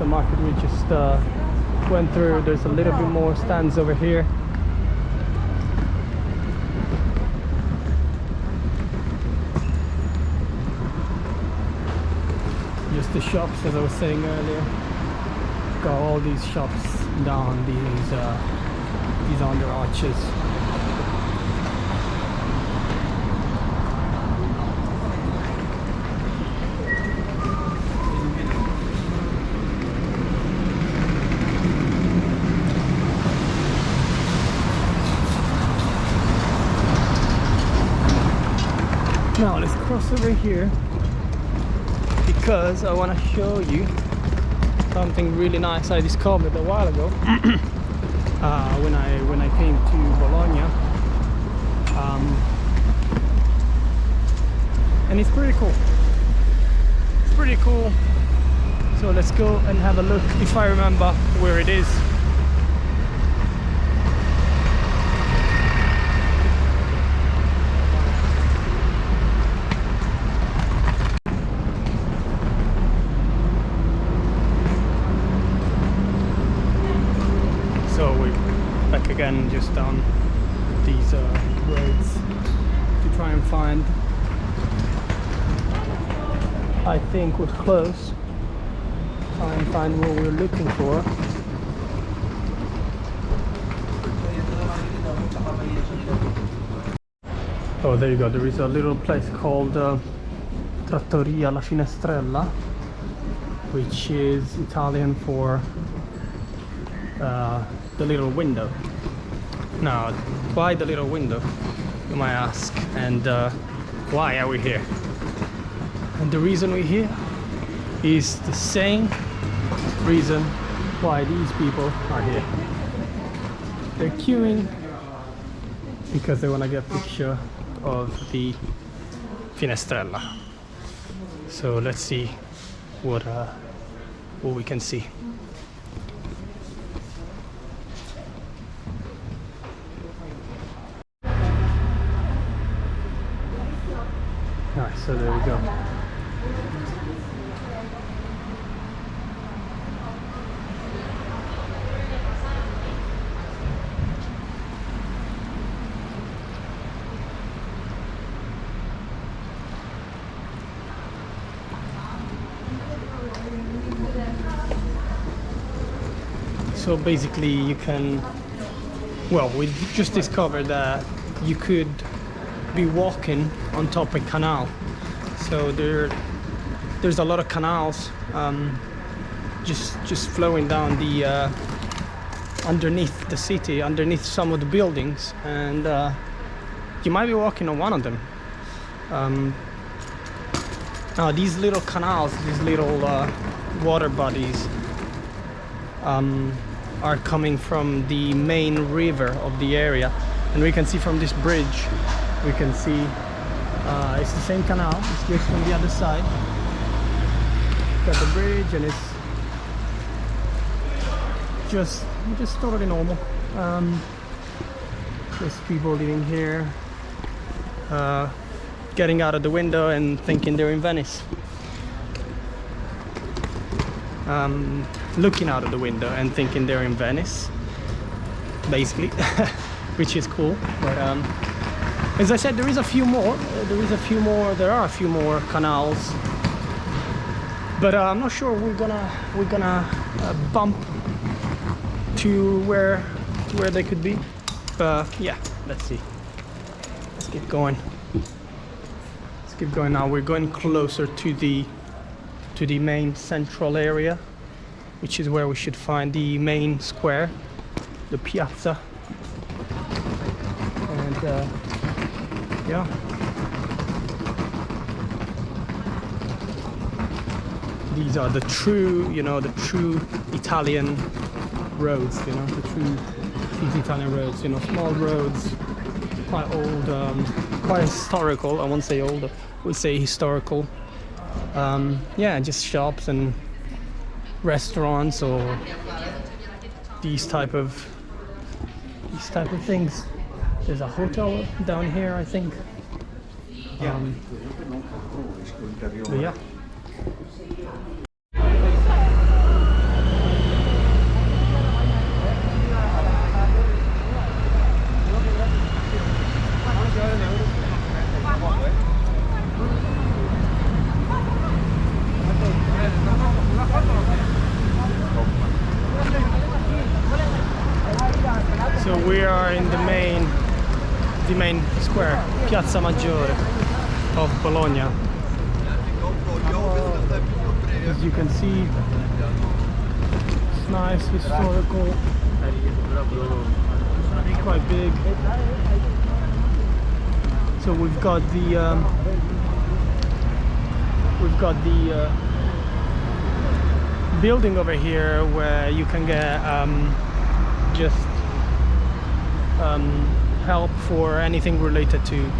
market we just went through. There's a little bit more stands over here. Just the shops, as I was saying earlier. Got all these shops down these under arches. Now let's cross over here because I want to show you something really nice I discovered a while ago when I came to Bologna, and it's pretty cool. It's pretty cool. So let's go and have a look if I remember where it is. So we're back again, just down these roads to try and find. I think we're close. Try and find what we're looking for. Oh, there you go. There is a little place called Trattoria La Finestrella, which is Italian for the little window. Now, why the little window, you might ask, and why are we here? And the reason we're here is the same reason why these people are here. They're queuing because they want to get a picture of the Finestrella. So let's see what we can see. Nice, so there we go. So basically you can, well, we just discovered that you could be walking on top of a canal. So there's a lot of canals just flowing down the underneath the city, underneath some of the buildings, and you might be walking on one of them. Now these little canals, these little water bodies are coming from the main river of the area, and we can see from this bridge, we can see it's the same canal, it's just from the other side. Got the bridge, and it's just totally normal. There's people living here, getting out of the window and thinking they're in Venice. Looking out of the window and thinking they're in Venice, basically, which is cool. But as I said, there are a few more canals, but I'm not sure we're gonna bump to where they could be. But yeah, let's see. Let's keep going. Let's keep going now. We're going closer to the main central area, which is where we should find the main square, the piazza. And yeah, these are the true, the true Italian roads, the true Italian roads, small roads, quite old, quite historical. I won't say old, I would say historical. Yeah, just shops and restaurants or these type of things. There's a hotel down here, I think. But yeah. the main square, Piazza Maggiore of Bologna. As you can see, it's nice, historical, quite big. So we've got the building over here where you can get just help for anything related to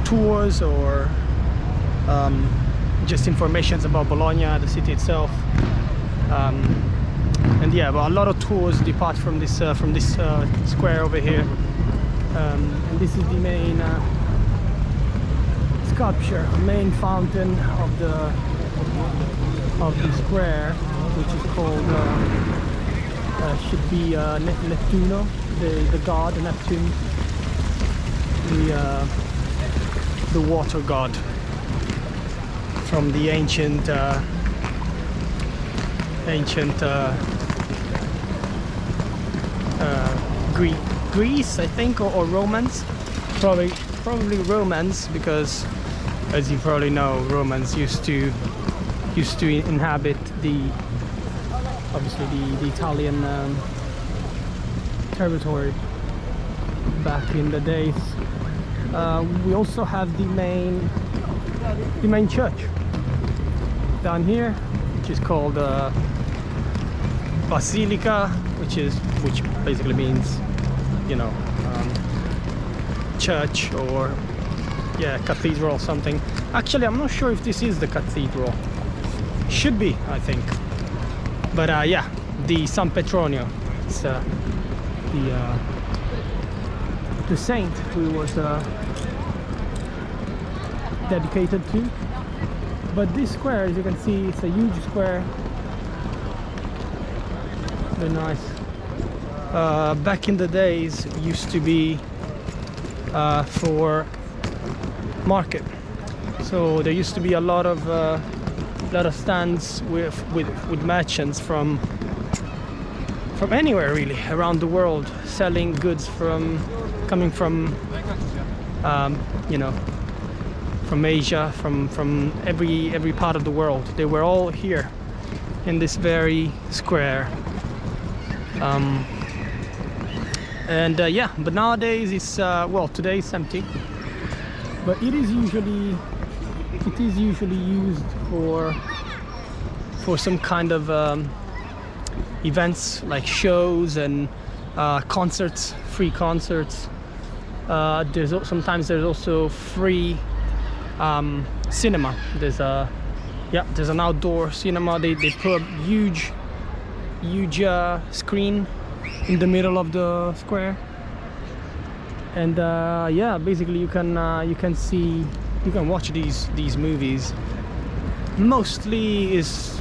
tours or just informations about Bologna, the city itself. And yeah, but a lot of tours depart from this square over here. And this is the main sculpture, main fountain of the square, which is called should be Nettuno, the god Neptune, the water god from the ancient Greece, I think, or Romans, probably Romans, because as you probably know, Romans used to inhabit obviously the Italian territory back in the days. We also have the main church down here, which is called Basilica, which basically means, you know, church, or yeah, cathedral or something. Actually, I'm not sure if this is the cathedral. Should be, I think. But yeah, the San Petronio. It's the saint who was dedicated to. But this square, as you can see, it's a huge square. Very nice. Back in the days, it used to be for market. So there used to be a lot of stands with merchants from anywhere really around the world, selling goods coming from you know, from Asia, from every part of the world. They were all here in this very square. And yeah, but nowadays it's well, today it's empty, but it is usually used for some kind of events like shows and concerts, free concerts. Sometimes there's also free cinema. There's an outdoor cinema. They put a huge screen in the middle of the square, and yeah, basically you can watch these movies. Mostly is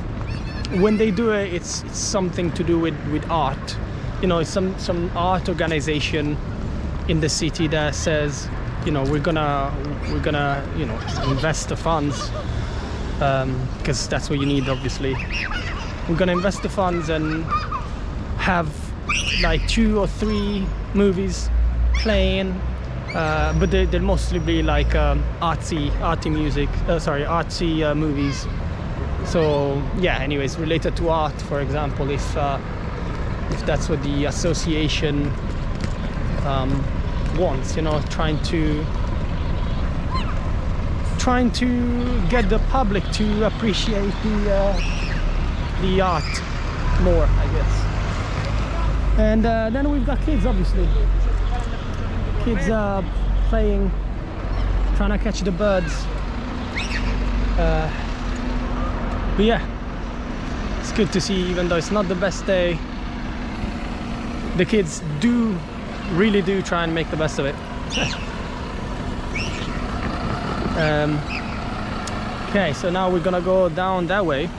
when they do it, it's something to do with art. You know, it's some art organization in the city that says, you know, we're gonna you know, invest the funds, because that's what you need, obviously. We're gonna invest the funds and have like 2 or 3 movies playing, but they'll mostly be like artsy movies. So yeah, anyways, related to art, for example, if that's what the association wants, you know, trying to get the public to appreciate the art more, I guess. And then we've got kids, obviously. Kids playing, trying to catch the birds. But yeah, it's good to see, even though it's not the best day, the kids really do try and make the best of it. Okay, so now we're gonna go down that way.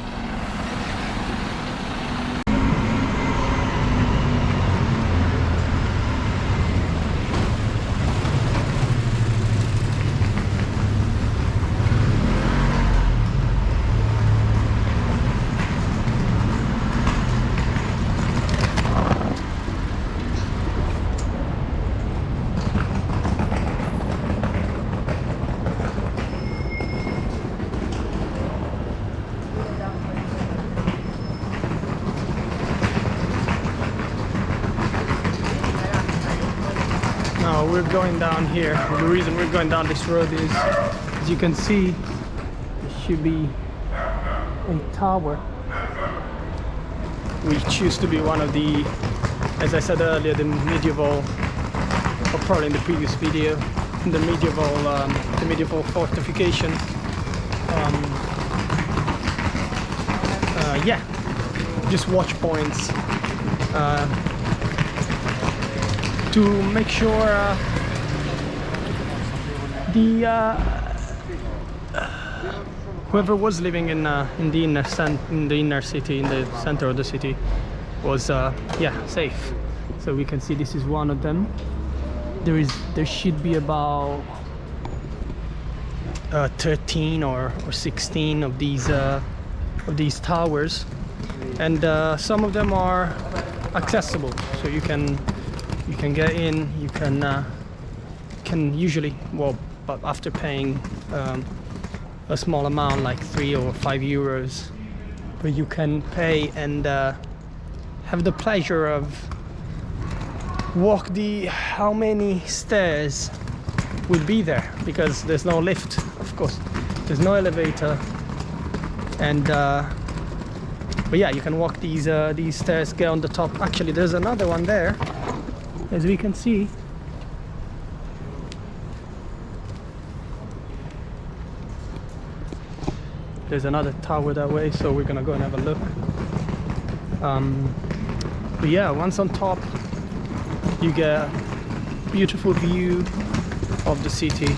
we're going down here, the reason we're going down this road is, as you can see, there should be a tower, which used to be one of the, as I said earlier, the medieval, or probably in the previous video, the medieval fortification. Yeah, just watch points to make sure whoever was living in the inner city, in the center of the city, was yeah, safe. So we can see this is one of them. There should be about 13 or 16 of these towers, and some of them are accessible, so you can get in. You can usually, well, but after paying a small amount, like 3 or 5 euros, but you can pay and have the pleasure of walk the how many stairs will be there, because there's no lift, of course, there's no elevator, and but yeah, you can walk these stairs, get on the top. Actually, there's another one there, as we can see. There's another tower that way, so we're gonna go and have a look. But yeah, once on top, you get a beautiful view of the city.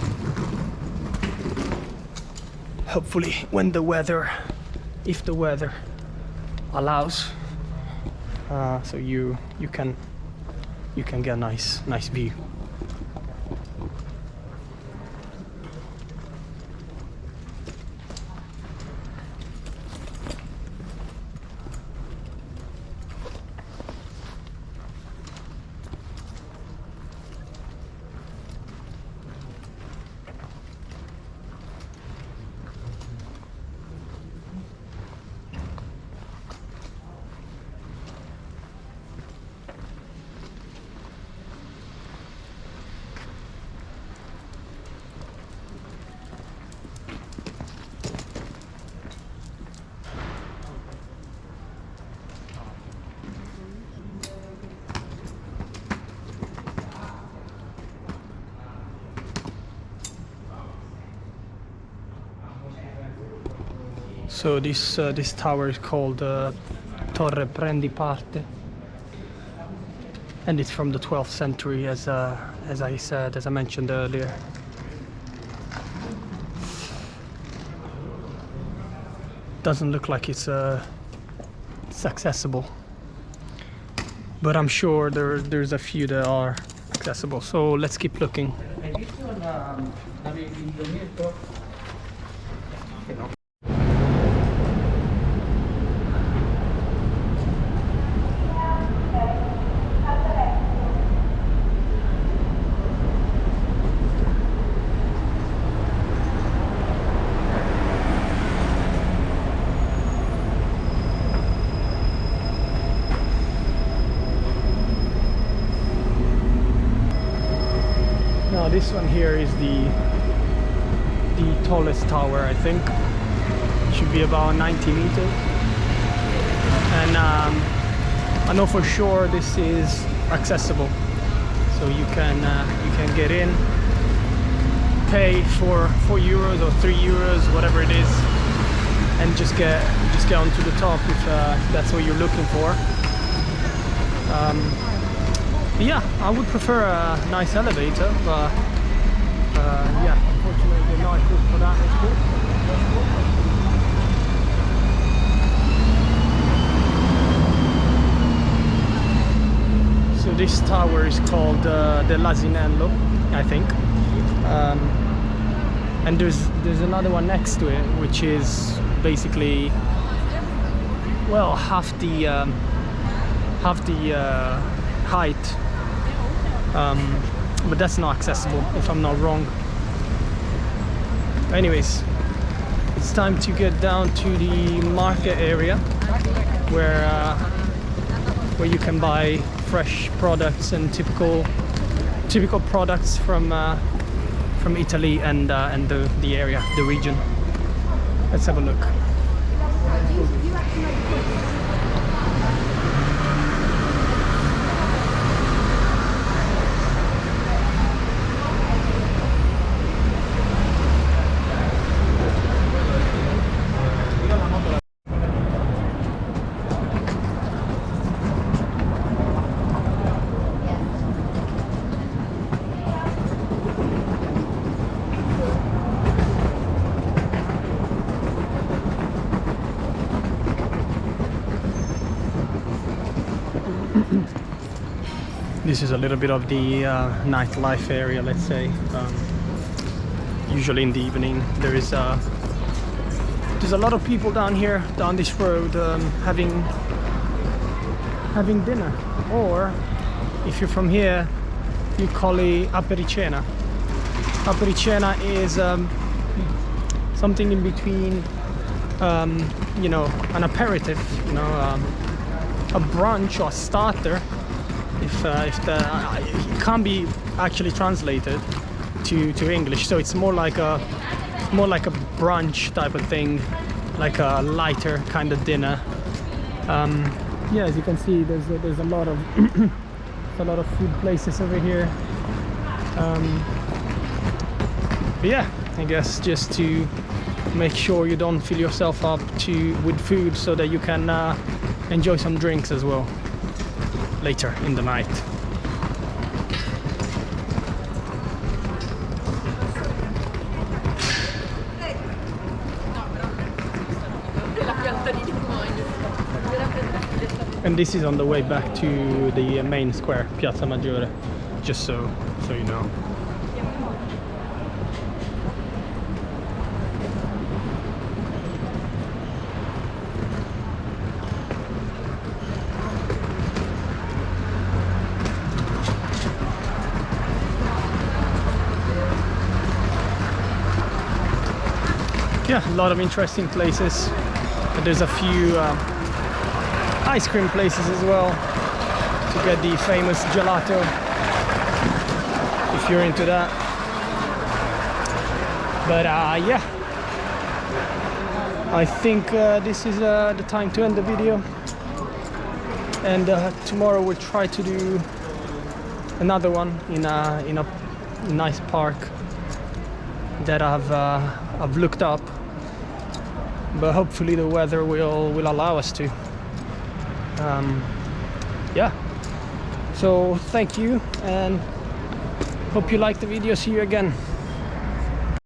Hopefully, when the weather, if the weather allows, so you can get a nice view. So this tower is called Torre Prendi Parte, and it's from the 12th century, as I mentioned earlier. Doesn't look like it's accessible, but I'm sure there's a few that are accessible. So let's keep looking. Now this one here is the tallest tower, I think. It should be about 90 meters. And I know for sure this is accessible. So you can get in, pay for 4 euros or 3 euros, whatever it is, and just get onto the top if that's what you're looking for. Yeah, I would prefer a nice elevator, but yeah, unfortunately they're not equipped for that. So this tower is called dell'Asinello, I think, and there's another one next to it, which is basically, well, half the height. But that's not accessible, if I'm not wrong. Anyways, it's time to get down to the market area where you can buy fresh products and typical typical products from Italy and the area, the region. Let's have a look. This is a little bit of the nightlife area, let's say. Usually in the evening there's a lot of people down here, down this road, having dinner, or if you're from here, you call it apericena. Apericena is something in between, you know, an aperitif, you know, a brunch or a starter. If it can't be actually translated to English, so it's more like a brunch type of thing, like a lighter kind of dinner. Yeah, as you can see, there's a lot of a lot of food places over here. But yeah, I guess just to make sure you don't fill yourself up with food, so that you can enjoy some drinks as well later in the night. And this is on the way back to the main square, Piazza Maggiore, just so you know. Yeah, a lot of interesting places. There's a few ice cream places as well to get the famous gelato, if you're into that. But yeah, I think this is the time to end the video, and tomorrow we'll try to do another one in a nice park that I've looked up, but hopefully the weather will allow us to. Yeah, so thank you, and hope you liked the video. See you again.